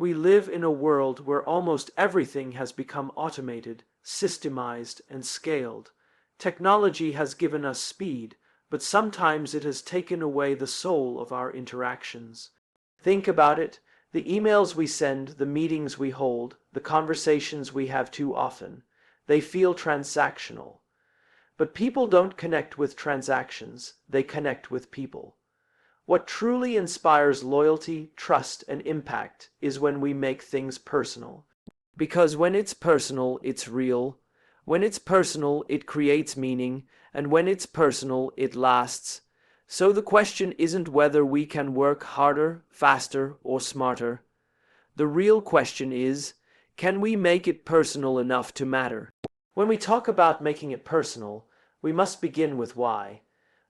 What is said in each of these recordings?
We live in a world where almost everything has become automated, systemized, and scaled. Technology has given us speed, but sometimes it has taken away the soul of our interactions. Think about it. The emails we send, the meetings we hold, the conversations we have too often, they feel transactional. But people don't connect with transactions, they connect with people. What truly inspires loyalty, trust, and impact is when we make things personal. Because when it's personal, it's real. When it's personal, it creates meaning, and when it's personal, it lasts. So the question isn't whether we can work harder, faster, or smarter. The real question is, can we make it personal enough to matter? When we talk about making it personal, we must begin with why.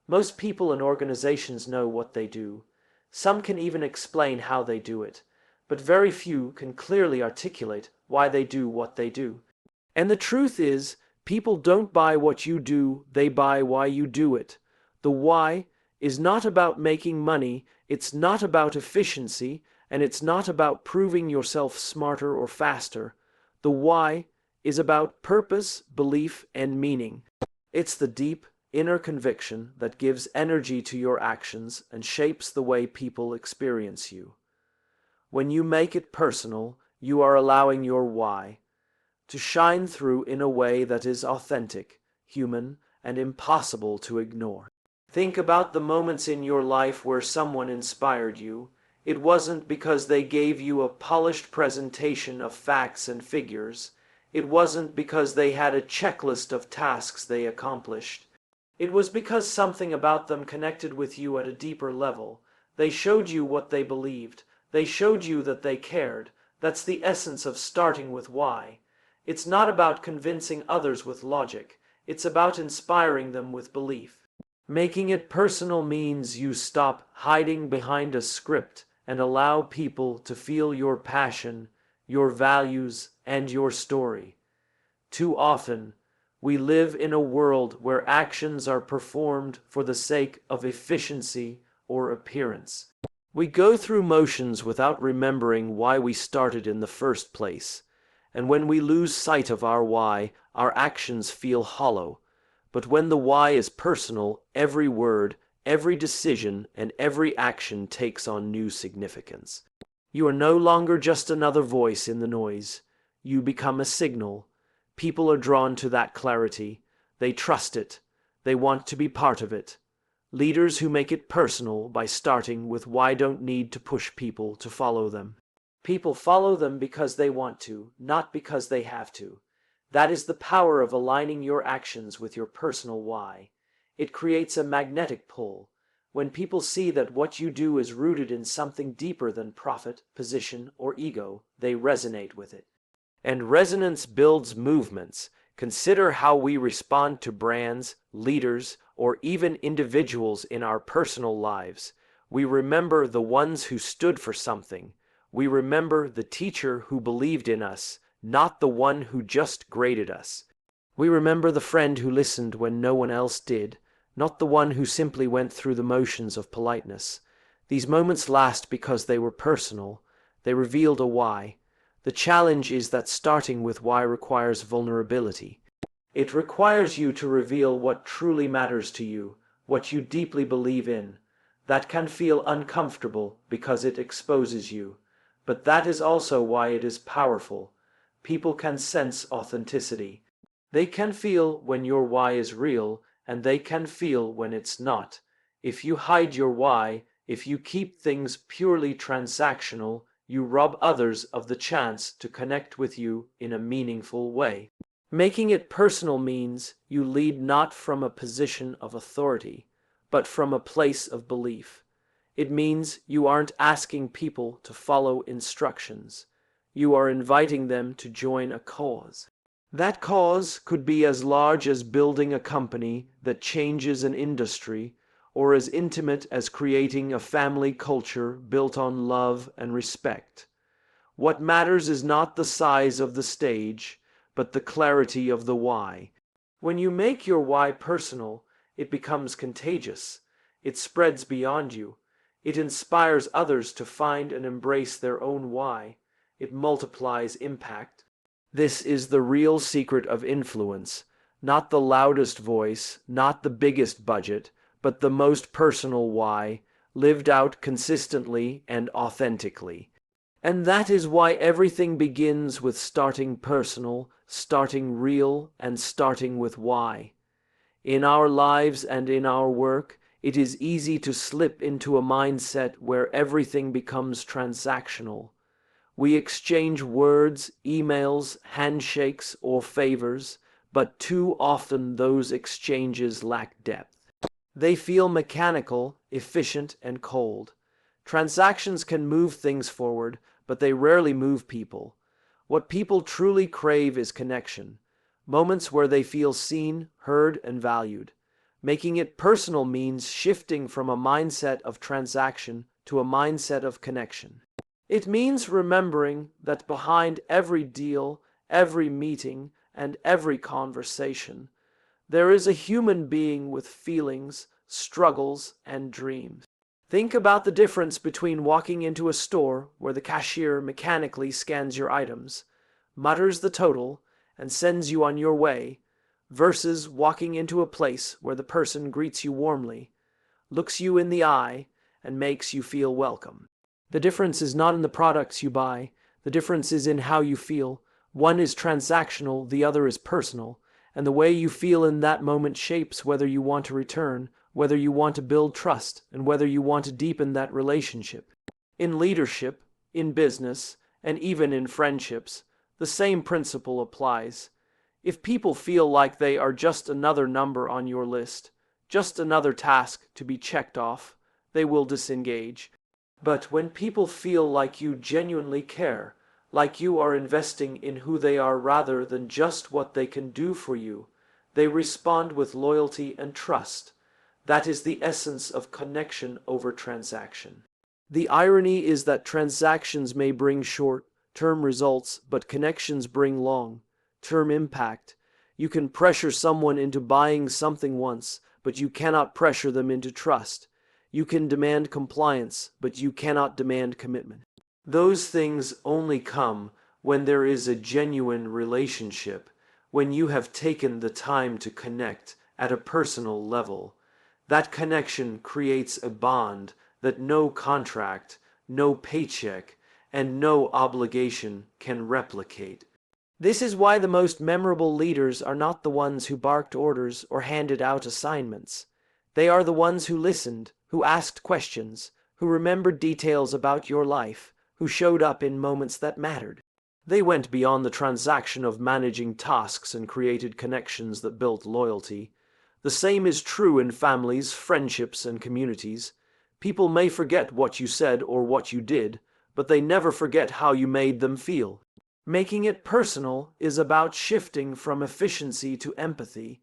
Most people and organizations know what they do. Some can even explain how they do it, but very few can clearly articulate why they do what they do. And the truth is, people don't buy what you do, they buy why you do it. The why is not about making money, it's not about efficiency, and it's not about proving yourself smarter or faster. The why is about purpose, belief, and meaning. It's the deep, inner conviction that gives energy to your actions and shapes the way people experience you. When you make it personal, you are allowing your why to shine through in a way that is authentic, human, and impossible to ignore. Think about the moments in your life where someone inspired you. It wasn't because they gave you a polished presentation of facts and figures. It wasn't because they had a checklist of tasks they accomplished. It was because something about them connected with you at a deeper level. They showed you what they believed. They showed you that they cared. That's the essence of starting with why. It's not about convincing others with logic. It's about inspiring them with belief. Making it personal means you stop hiding behind a script and allow people to feel your passion, your values, and your story. Too often, we live in a world where actions are performed for the sake of efficiency or appearance. We go through motions without remembering why we started in the first place. And when we lose sight of our why, our actions feel hollow. But when the why is personal, every word, every decision, and every action takes on new significance. You are no longer just another voice in the noise. You become a signal. People are drawn to that clarity. They trust it. They want to be part of it. Leaders who make it personal by starting with why don't need to push people to follow them. People follow them because they want to, not because they have to. That is the power of aligning your actions with your personal why. It creates a magnetic pull. When people see that what you do is rooted in something deeper than profit, position, or ego, they resonate with it. And resonance builds movements. Consider how we respond to brands, leaders, or even individuals in our personal lives. We remember the ones who stood for something. We remember the teacher who believed in us, not the one who just graded us. We remember the friend who listened when no one else did, not the one who simply went through the motions of politeness. These moments last because they were personal. They revealed a why. The challenge is that starting with why requires vulnerability. It requires you to reveal what truly matters to you, what you deeply believe in. That can feel uncomfortable because it exposes you. But that is also why it is powerful. People can sense authenticity. They can feel when your why is real, and they can feel when it's not. If you hide your why, if you keep things purely transactional, you rob others of the chance to connect with you in a meaningful way. Making it personal means you lead not from a position of authority, but from a place of belief. It means you aren't asking people to follow instructions. You are inviting them to join a cause. That cause could be as large as building a company that changes an industry, or as intimate as creating a family culture built on love and respect. What matters is not the size of the stage, but the clarity of the why. When you make your why personal, it becomes contagious. It spreads beyond you. It inspires others to find and embrace their own why. it multiplies impact. This is the real secret of influence. Not the loudest voice, not the biggest budget, but the most personal why, lived out consistently and authentically. And that is why everything begins with starting personal, starting real, and starting with why. In our lives and in our work, it is easy to slip into a mindset where everything becomes transactional. We exchange words, emails, handshakes, or favors, but too often those exchanges lack depth. They feel mechanical, efficient, and cold. Transactions can move things forward, but they rarely move people. What people truly crave is connection, moments where they feel seen, heard, and valued. Making it personal means shifting from a mindset of transaction to a mindset of connection. It means remembering that behind every deal, every meeting, and every conversation, there is a human being with feelings, struggles, and dreams. Think about the difference between walking into a store where the cashier mechanically scans your items, mutters the total, and sends you on your way, versus walking into a place where the person greets you warmly, looks you in the eye, and makes you feel welcome. The difference is not in the products you buy, the difference is in how you feel. One is transactional, the other is personal, and the way you feel in that moment shapes whether you want to return, whether you want to build trust, and whether you want to deepen that relationship. In leadership, in business, and even in friendships, the same principle applies. If people feel like they are just another number on your list, just another task to be checked off, they will disengage. But when people feel like you genuinely care, like you are investing in who they are rather than just what they can do for you, they respond with loyalty and trust. That is the essence of connection over transaction. The irony is that transactions may bring short-term results, but connections bring long-term impact. You can pressure someone into buying something once, but you cannot pressure them into trust. You can demand compliance, but you cannot demand commitment. Those things only come when there is a genuine relationship, when you have taken the time to connect at a personal level. That connection creates a bond that no contract, no paycheck, and no obligation can replicate. This is why the most memorable leaders are not the ones who barked orders or handed out assignments. They are the ones who listened, who asked questions, who remembered details about your life, who showed up in moments that mattered. They went beyond the transaction of managing tasks and created connections that built loyalty. The same is true in families, friendships, and communities. People may forget what you said or what you did, but they never forget how you made them feel. Making it personal is about shifting from efficiency to empathy.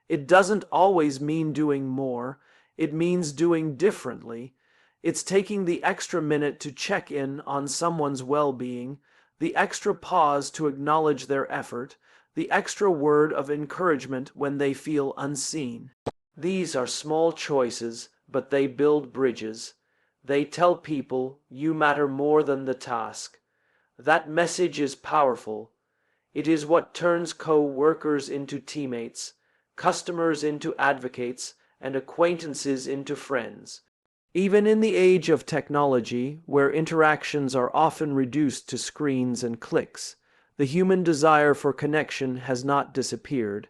It doesn't always mean doing more. It means doing differently. It's taking the extra minute to check in on someone's well-being, the extra pause to acknowledge their effort, the extra word of encouragement when they feel unseen. These are small choices, but they build bridges. They tell people you matter more than the task. That message is powerful. It is what turns co-workers into teammates, customers into advocates, and acquaintances into friends. Even in the age of technology, where interactions are often reduced to screens and clicks, the human desire for connection has not disappeared.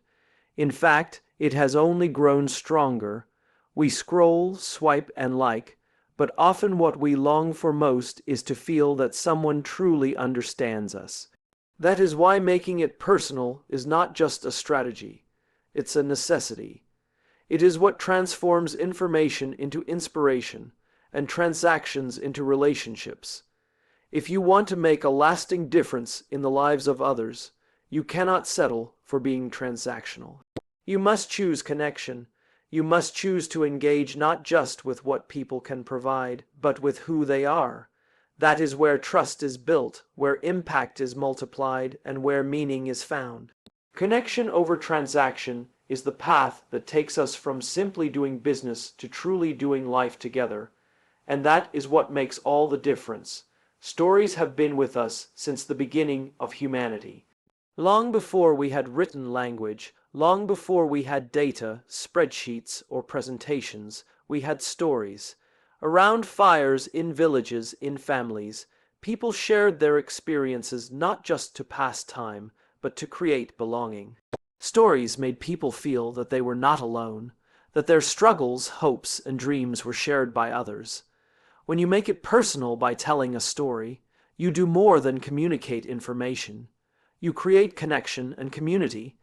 In fact, it has only grown stronger. We scroll, swipe, and like, but often what we long for most is to feel that someone truly understands us. That is why making it personal is not just a strategy, it's a necessity. It is what transforms information into inspiration and transactions into relationships. If you want to make a lasting difference in the lives of others, you cannot settle for being transactional. You must choose connection. You must choose to engage not just with what people can provide, but with who they are. That is where trust is built, where impact is multiplied, and where meaning is found. Connection over transaction is the path that takes us from simply doing business to truly doing life together. And that is what makes all the difference. Stories have been with us since the beginning of humanity. Long before we had written language, long before we had data, spreadsheets, or presentations, we had stories. Around fires, in villages, in families, people shared their experiences not just to pass time, but to create belonging. Stories made people feel that they were not alone, that their struggles, hopes, and dreams were shared by others. When you make it personal by telling a story, you do more than communicate information. You create connection and community.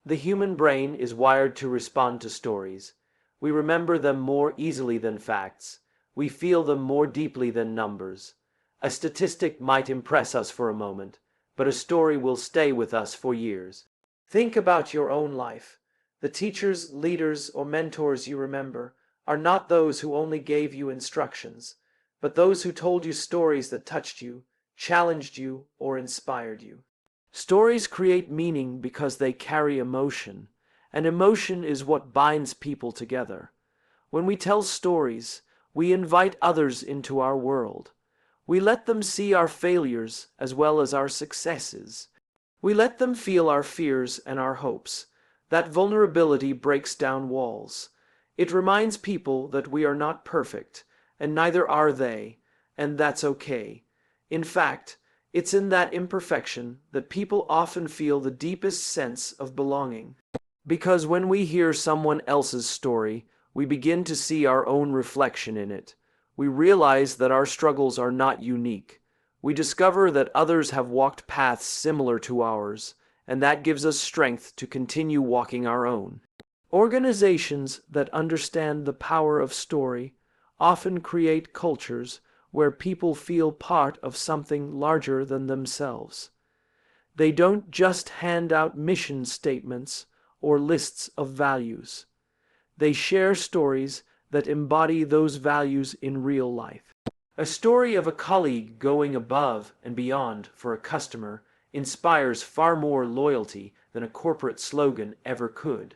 The human brain is wired to respond to stories. We remember them more easily than facts. We feel them more deeply than numbers. A statistic might impress us for a moment, but a story will stay with us for years. Think about your own life. The teachers, leaders, or mentors you remember are not those who only gave you instructions, but those who told you stories that touched you, challenged you, or inspired you. Stories create meaning because they carry emotion, and emotion is what binds people together. When we tell stories, we invite others into our world. We let them see our failures as well as our successes. We let them feel our fears and our hopes. That vulnerability breaks down walls. It reminds people that we are not perfect, and neither are they, and that's okay. In fact, it's in that imperfection that people often feel the deepest sense of belonging. Because when we hear someone else's story, we begin to see our own reflection in it. We realize that our struggles are not unique. We discover that others have walked paths similar to ours, and that gives us strength to continue walking our own. Organizations that understand the power of story often create cultures where people feel part of something larger than themselves. They don't just hand out mission statements or lists of values. They share stories that embody those values in real life. A story of a colleague going above and beyond for a customer inspires far more loyalty than a corporate slogan ever could.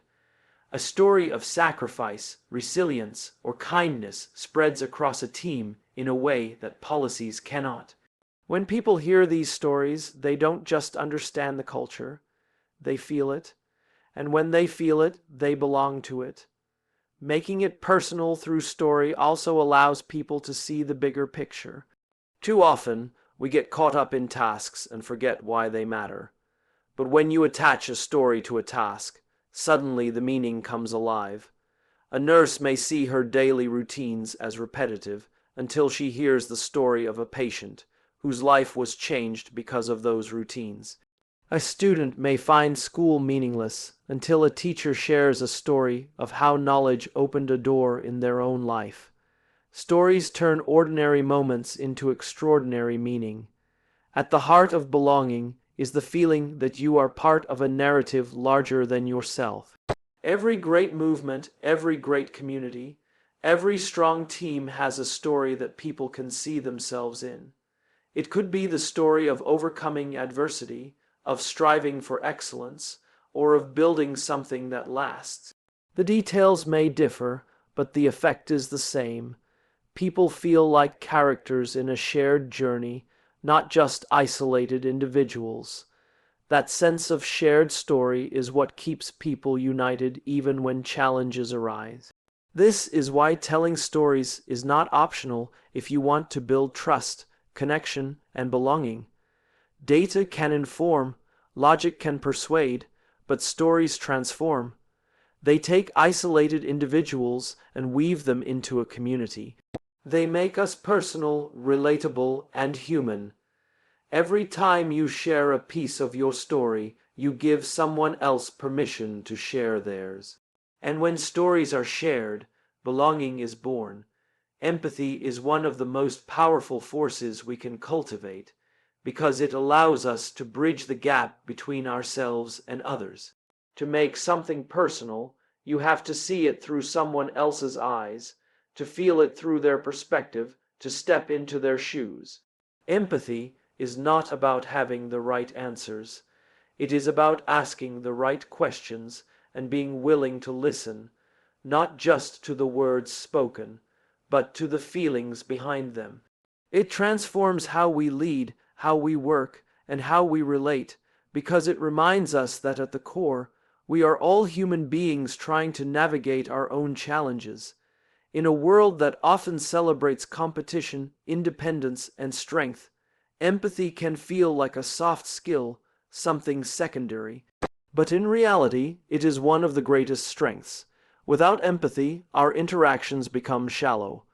A story of sacrifice, resilience, or kindness spreads across a team in a way that policies cannot. When people hear these stories, they don't just understand the culture, they feel it. And when they feel it, they belong to it. Making it personal through story also allows people to see the bigger picture. Too often, we get caught up in tasks and forget why they matter. But when you attach a story to a task, suddenly the meaning comes alive. A nurse may see her daily routines as repetitive until she hears the story of a patient whose life was changed because of those routines. A student may find school meaningless until a teacher shares a story of how knowledge opened a door in their own life. Stories turn ordinary moments into extraordinary meaning. At the heart of belonging is the feeling that you are part of a narrative larger than yourself. Every great movement, every great community, every strong team has a story that people can see themselves in. It could be the story of overcoming adversity, of striving for excellence, or of building something that lasts. The details may differ, but the effect is the same. People feel like characters in a shared journey, not just isolated individuals. That sense of shared story is what keeps people united even when challenges arise. This is why telling stories is not optional if you want to build trust, connection, and belonging. Data can inform, logic can persuade, but stories transform. They take isolated individuals and weave them into a community. They make us personal, relatable, and human. Every time you share a piece of your story, you give someone else permission to share theirs. And when stories are shared, belonging is born. Empathy is one of the most powerful forces we can cultivate, because it allows us to bridge the gap between ourselves and others. To make something personal, you have to see it through someone else's eyes, to feel it through their perspective, to step into their shoes. Empathy is not about having the right answers. It is about asking the right questions and being willing to listen, not just to the words spoken, but to the feelings behind them. It transforms how we lead, how we work, and how we relate, because it reminds us that at the core, we are all human beings trying to navigate our own challenges. In a world that often celebrates competition, independence, and strength, empathy can feel like a soft skill, something secondary. But in reality, it is one of the greatest strengths. Without empathy, our interactions become shallow.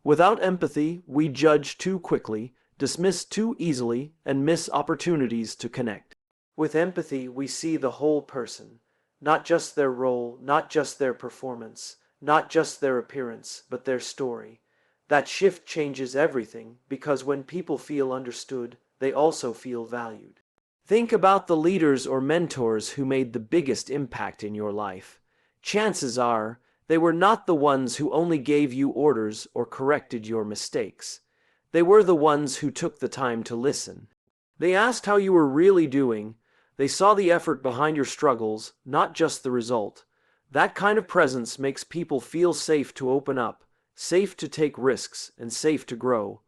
Without empathy, we judge too quickly, dismiss too easily, and miss opportunities to connect. With empathy, we see the whole person, not just their role, not just their performance, not just their appearance, but their story. That shift changes everything, because when people feel understood, they also feel valued. Think about the leaders or mentors who made the biggest impact in your life. Chances are, they were not the ones who only gave you orders or corrected your mistakes. They were the ones who took the time to listen. They asked how you were really doing. They saw the effort behind your struggles, not just the result. That kind of presence makes people feel safe to open up, safe to take risks, and safe to grow.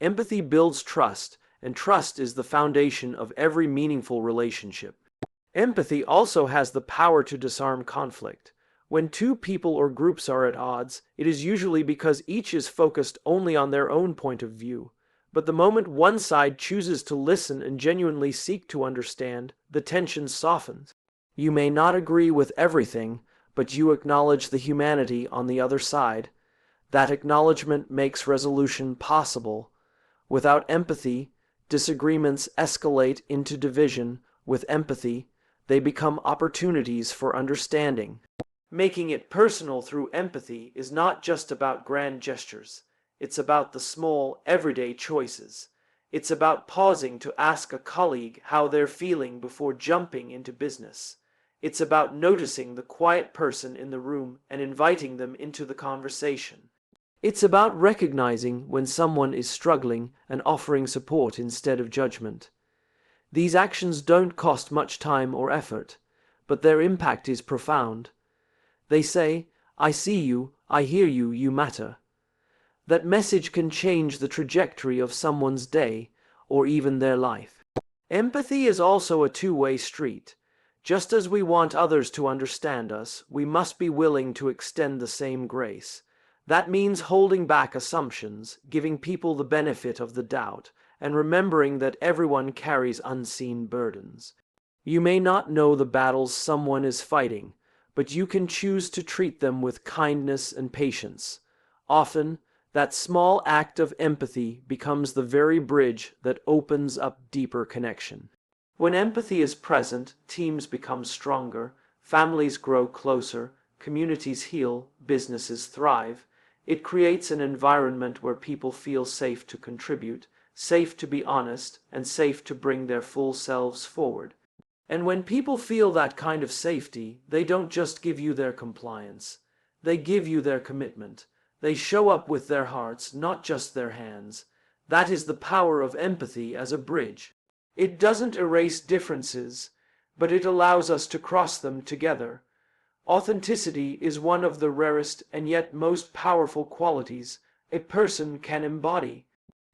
Empathy builds trust, and trust is the foundation of every meaningful relationship. Empathy also has the power to disarm conflict. When two people or groups are at odds, it is usually because each is focused only on their own point of view. But the moment one side chooses to listen and genuinely seek to understand, the tension softens. You may not agree with everything, but you acknowledge the humanity on the other side. That acknowledgement makes resolution possible. Without empathy, disagreements escalate into division. With empathy, they become opportunities for understanding. Making it personal through empathy is not just about grand gestures. It's about the small, everyday choices. It's about pausing to ask a colleague how they're feeling before jumping into business. It's about noticing the quiet person in the room and inviting them into the conversation. It's about recognizing when someone is struggling and offering support instead of judgment. These actions don't cost much time or effort, but their impact is profound. They say, "I see you, I hear you, you matter." That message can change the trajectory of someone's day or even their life. Empathy is also a two-way street. Just as we want others to understand us, we must be willing to extend the same grace. That means holding back assumptions, giving people the benefit of the doubt, and remembering that everyone carries unseen burdens. You may not know the battles someone is fighting, but you can choose to treat them with kindness and patience. Often, that small act of empathy becomes the very bridge that opens up deeper connection. When empathy is present, teams become stronger, families grow closer, communities heal, businesses thrive. It creates an environment where people feel safe to contribute, safe to be honest, and safe to bring their full selves forward. And when people feel that kind of safety, they don't just give you their compliance. They give you their commitment. They show up with their hearts, not just their hands. That is the power of empathy as a bridge. It doesn't erase differences, but it allows us to cross them together. Authenticity is one of the rarest and yet most powerful qualities a person can embody.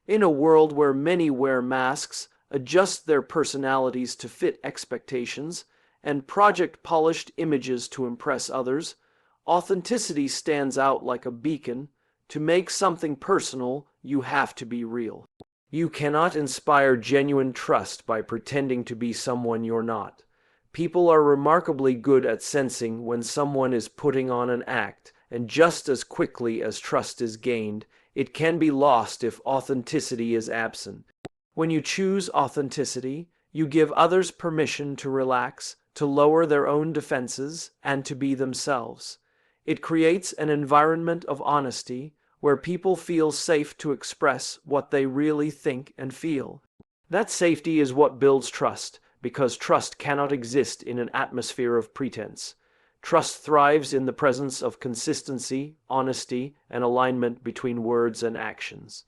In a world where many wear masks, adjust their personalities to fit expectations, and project polished images to impress others, authenticity stands out like a beacon. To make something personal, you have to be real. You cannot inspire genuine trust by pretending to be someone you're not. People are remarkably good at sensing when someone is putting on an act, and just as quickly as trust is gained, it can be lost if authenticity is absent. When you choose authenticity, you give others permission to relax, to lower their own defenses, and to be themselves. It creates an environment of honesty where people feel safe to express what they really think and feel. That safety is what builds trust, because trust cannot exist in an atmosphere of pretense. Trust thrives in the presence of consistency, honesty, and alignment between words and actions.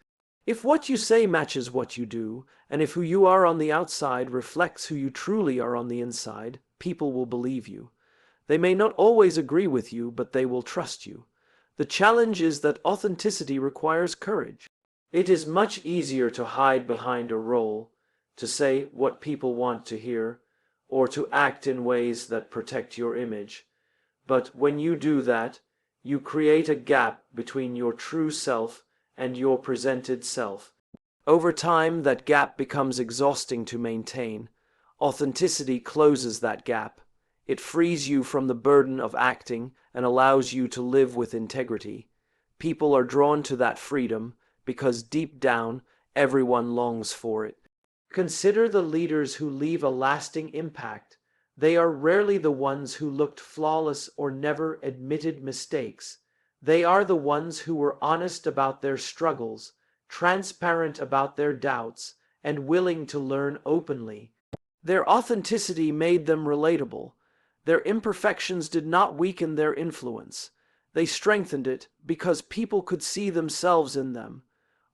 If what you say matches what you do, and if who you are on the outside reflects who you truly are on the inside, people will believe you. They may not always agree with you, but they will trust you. The challenge is that authenticity requires courage. It is much easier to hide behind a role, to say what people want to hear, or to act in ways that protect your image. But when you do that, you create a gap between your true self and your presented self. Over time, that gap becomes exhausting to maintain. Authenticity closes that gap. It frees you from the burden of acting and allows you to live with integrity. People are drawn to that freedom because deep down, everyone longs for it. Consider the leaders who leave a lasting impact. They are rarely the ones who looked flawless or never admitted mistakes. They are the ones who were honest about their struggles, transparent about their doubts, and willing to learn openly. Their authenticity made them relatable. Their imperfections did not weaken their influence. They strengthened it because people could see themselves in them.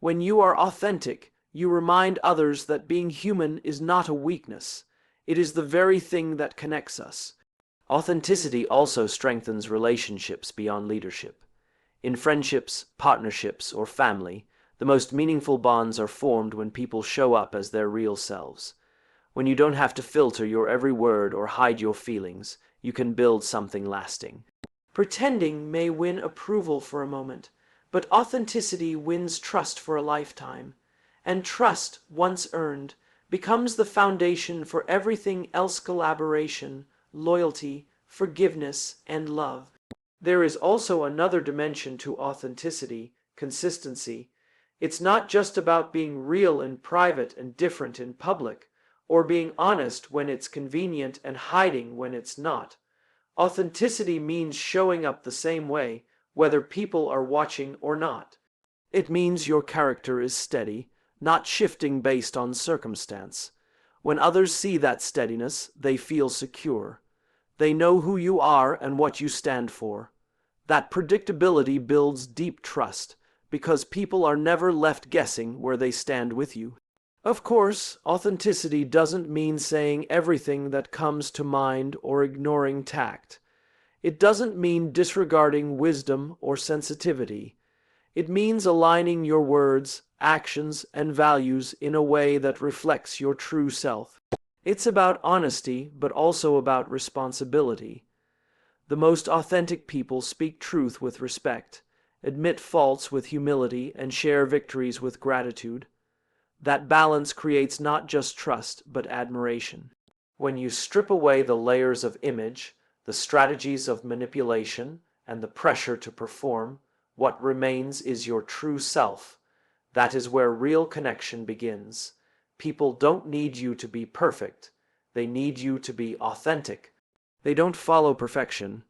When you are authentic, you remind others that being human is not a weakness. It is the very thing that connects us. Authenticity also strengthens relationships beyond leadership. In friendships, partnerships, or family, the most meaningful bonds are formed when people show up as their real selves. When you don't have to filter your every word or hide your feelings, you can build something lasting. Pretending may win approval for a moment, but authenticity wins trust for a lifetime. And trust, once earned, becomes the foundation for everything else: collaboration, loyalty, forgiveness, and love. There is also another dimension to authenticity: consistency. It's not just about being real in private and different in public, or being honest when it's convenient and hiding when it's not. Authenticity means showing up the same way, whether people are watching or not. It means your character is steady, not shifting based on circumstance. When others see that steadiness, they feel secure. They know who you are and what you stand for. That predictability builds deep trust, because people are never left guessing where they stand with you. Of course, authenticity doesn't mean saying everything that comes to mind or ignoring tact. It doesn't mean disregarding wisdom or sensitivity. It means aligning your words, actions, and values in a way that reflects your true self. It's about honesty, but also about responsibility. The most authentic people speak truth with respect, admit faults with humility, and share victories with gratitude. That balance creates not just trust, but admiration. When you strip away the layers of image, the strategies of manipulation, and the pressure to perform, what remains is your true self. That is where real connection begins. People don't need you to be perfect. They need you to be authentic. They don't follow perfection.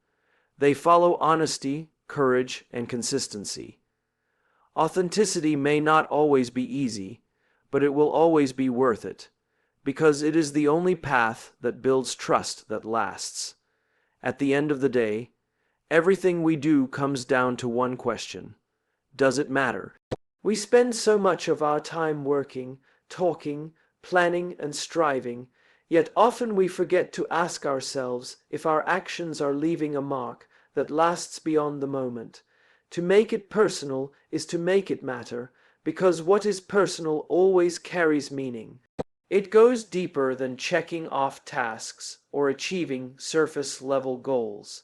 They follow honesty, courage, and consistency. Authenticity may not always be easy, but it will always be worth it, because it is the only path that builds trust that lasts. At the end of the day, everything we do comes down to one question: does it matter? We spend so much of our time working, talking, planning, and striving, yet often we forget to ask ourselves if our actions are leaving a mark that lasts beyond the moment. To make it personal is to make it matter, because what is personal always carries meaning. It goes deeper than checking off tasks or achieving surface-level goals.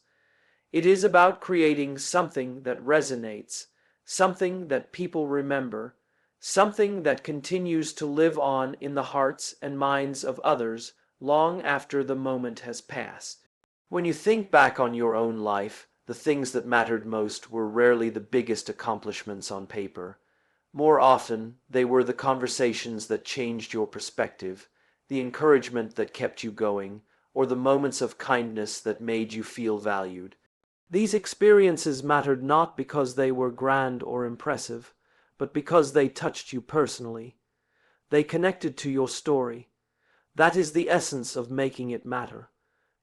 It is about creating something that resonates, something that people remember, something that continues to live on in the hearts and minds of others long after the moment has passed. When you think back on your own life, the things that mattered most were rarely the biggest accomplishments on paper. More often, they were the conversations that changed your perspective, the encouragement that kept you going, or the moments of kindness that made you feel valued. These experiences mattered not because they were grand or impressive, but because they touched you personally. They connected to your story. That is the essence of making it matter.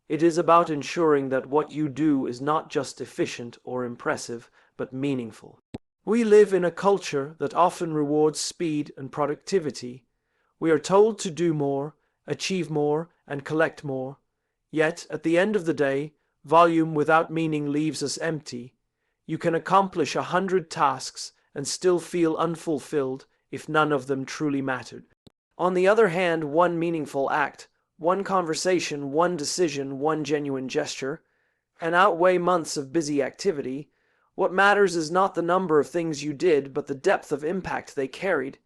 It is about ensuring that what you do is not just efficient or impressive, but meaningful. We live in a culture that often rewards speed and productivity. We are told to do more, achieve more, and collect more. Yet, at the end of the day, volume without meaning leaves us empty. You can accomplish 100 tasks and still feel unfulfilled if none of them truly mattered. On the other hand, one meaningful act, one conversation, one decision, one genuine gesture, and outweigh months of busy activity. What matters is not the number of things you did, but the depth of impact they carried.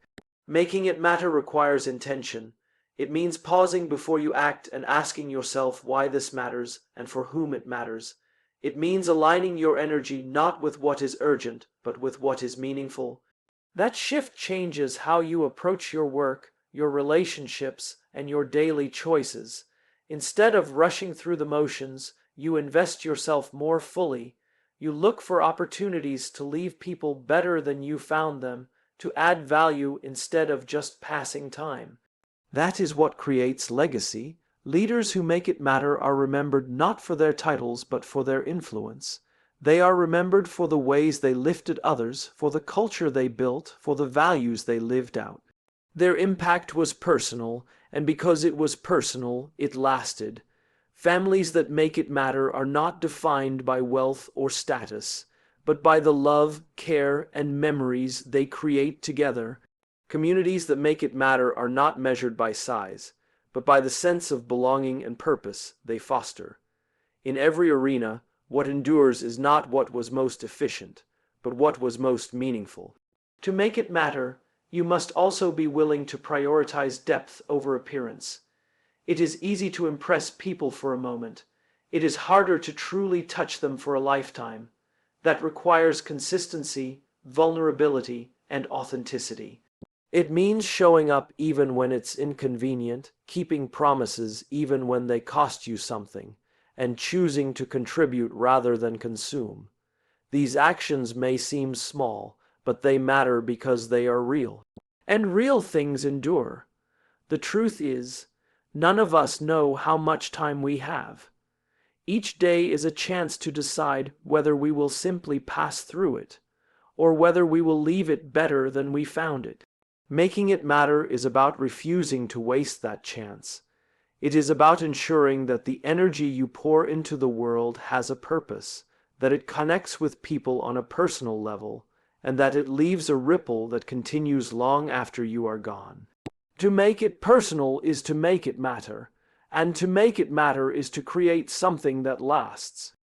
Making it matter requires intention. It means pausing before you act and asking yourself why this matters and for whom it matters. It means aligning your energy not with what is urgent, but with what is meaningful. That shift changes how you approach your work, your relationships, and your daily choices. Instead of rushing through the motions, you invest yourself more fully. You look for opportunities to leave people better than you found them, to add value instead of just passing time. That is what creates legacy. Leaders who make it matter are remembered not for their titles but for their influence. They are remembered for the ways they lifted others, for the culture they built, for the values they lived out. Their impact was personal, and because it was personal, it lasted. Families that make it matter are not defined by wealth or status, but by the love, care, and memories they create together. Communities that make it matter are not measured by size, but by the sense of belonging and purpose they foster. In every arena, what endures is not what was most efficient, but what was most meaningful. To make it matter, you must also be willing to prioritize depth over appearance. It is easy to impress people for a moment. It is harder to truly touch them for a lifetime. That requires consistency, vulnerability, and authenticity. It means showing up even when it's inconvenient, keeping promises even when they cost you something, and choosing to contribute rather than consume. These actions may seem small, but they matter because they are real. And real things endure. The truth is, none of us know how much time we have. Each day is a chance to decide whether we will simply pass through it, or whether we will leave it better than we found it. Making it matter is about refusing to waste that chance. It is about ensuring that the energy you pour into the world has a purpose, that it connects with people on a personal level, and that it leaves a ripple that continues long after you are gone. To make it personal is to make it matter, and to make it matter is to create something that lasts.